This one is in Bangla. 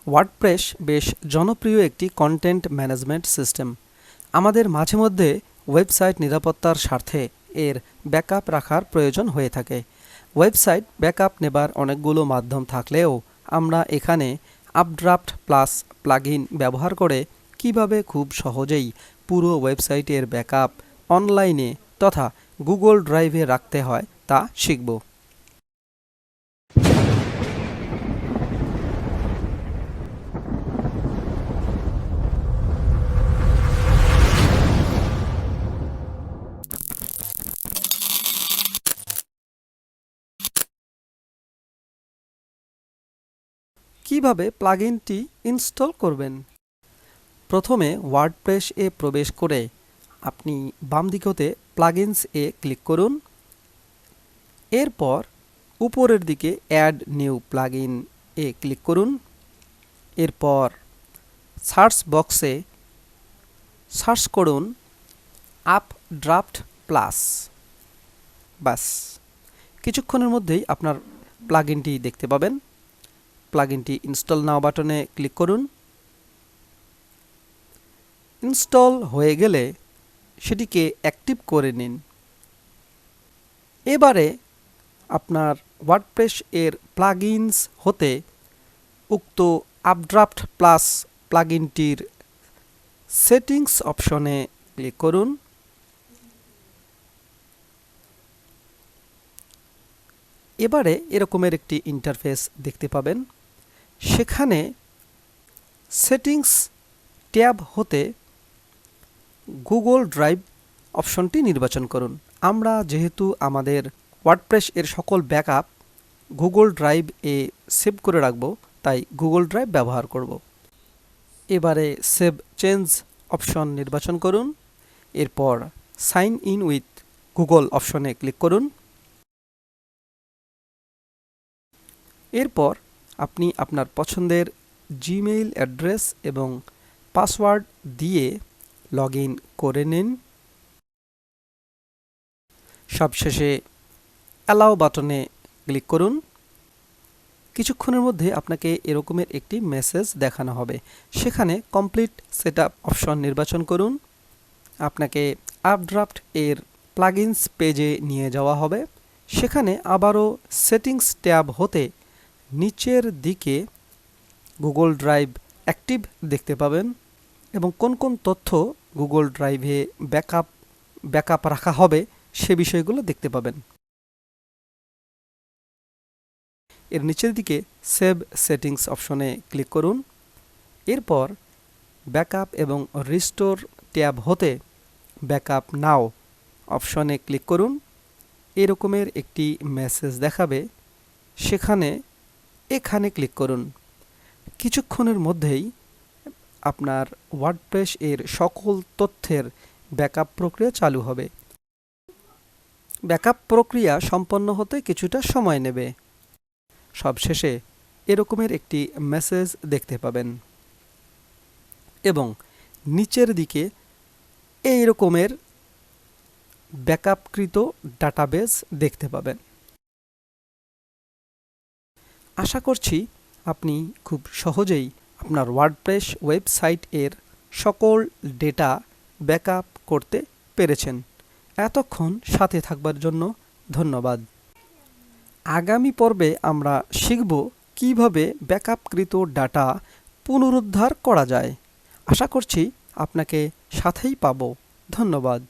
ওয়ার্ডপ্রেস বেশ জনপ্রিয় একটি কন্টেন্ট ম্যানেজমেন্ট সিস্টেম। আমাদের মাঝে মধ্যে ওয়েবসাইট নিরাপত্তার স্বার্থে এর ব্যাকআপ রাখার প্রয়োজন হয়ে থাকে। ওয়েবসাইট ব্যাকআপ নেবার অনেকগুলো মাধ্যম থাকলেও আমরা এখানে আপড্রাফট প্লাস প্লাগইন ব্যবহার করে কিভাবে খুব সহজেই পুরো ওয়েবসাইটের ব্যাকআপ অনলাইনে তথা গুগল ড্রাইভে রাখতে হয় তা শিখব। কিভাবে প্লাগইনটি ইনস্টল করবেন? প্রথমে ওয়ার্ডপ্রেস এ প্রবেশ করে আপনি বাম দিক হতে প্লাগইনস এ ক্লিক করুন। এরপর উপরের দিকে অ্যাড নিউ প্লাগইন এ ক্লিক করুন। এরপর সার্চ বক্সে সার্চ করুন UpdraftPlus। বাস, কিছুক্ষণের মধ্যেই আপনার প্লাগইনটি দেখতে পাবেন। প্লাগইনটি ইনস্টল নাও বাটনে ক্লিক করুন। ইনস্টল হয়ে গেলে সেটিকে অ্যাক্টিভ করে নিন। এবারে আপনার ওয়ার্ডপ্রেস এর প্লাগইনস হতে উক্ত আপড্রাফট+ প্লাগইনটির সেটিংস অপশনে ক্লিক করুন। এবারে এরকমের একটি ইন্টারফেস দেখতে পাবেন। সেখানে সেটিংস ট্যাব হতে গুগল ড্রাইভ অপশনটি নির্বাচন করুন। আমরা যেহেতু আমাদের ওয়ার্ডপ্রেস এর সকল ব্যাকআপ গুগল ড্রাইভ এ সেভ করে রাখব, তাই গুগল ড্রাইভ ব্যবহার করব। এবারে সেভ চেঞ্জ অপশন নির্বাচন করুন। এরপর সাইন ইন উইথ গুগল অপশনে ক্লিক করুন। এরপর আপনি আপনার পছন্দের জিমেইল অ্যাড্রেস এবং পাসওয়ার্ড দিয়ে লগ ইন করে নিন। সবশেষে অ্যালাউ বাটনে ক্লিক করুন। কিছুক্ষণের মধ্যে আপনাকে এরকমের একটি মেসেজ দেখানো হবে। সেখানে কমপ্লিট সেটআপ অপশন নির্বাচন করুন। আপনাকে আপড্রাফট এর প্লাগইনস পেজে নিয়ে যাওয়া হবে। সেখানে আবারও সেটিংস ট্যাব হতে নিচের দিকে গুগল ড্রাইভ অ্যাক্টিভ দেখতে পাবেন এবং কোন কোন তথ্য গুগল ড্রাইভে ব্যাকআপ রাখা হবে সে বিষয়গুলো দেখতে পাবেন। এর নিচের দিকে সেভ সেটিংস অপশনে ক্লিক করুন। এরপর ব্যাকআপ এবং রিস্টোর ট্যাব হতে ব্যাকআপ নাও অপশনে ক্লিক করুন। এরকমের একটি মেসেজ দেখাবে। এখানে ক্লিক করুন। কিছুক্ষণের মধ্যেই আপনার ওয়ার্ডপ্রেস এর সকল তথ্যের ব্যাকআপ প্রক্রিয়া চালু হবে। ব্যাকআপ প্রক্রিয়া সম্পন্ন হতে কিছুটা সময় নেবে। সবশেষে এরকমের একটি মেসেজ দেখতে পাবেন এবং নিচের দিকে এই রকমের ব্যাকআপকৃত ডাটাবেস দেখতে পাবেন। আশা করছি আপনি খুব সহজেই আপনার ওয়ার্ডপ্রেস ওয়েবসাইট এর সকল ডেটা ব্যাকআপ করতে পেরেছেন। এতক্ষণ সাথে থাকবার জন্য ধন্যবাদ। আগামী পর্বে আমরা শিখব কিভাবে ব্যাকআপকৃত ডাটা পুনরুদ্ধার করা যায়। আশা করছি আপনাকে সাথেই পাবো। ধন্যবাদ।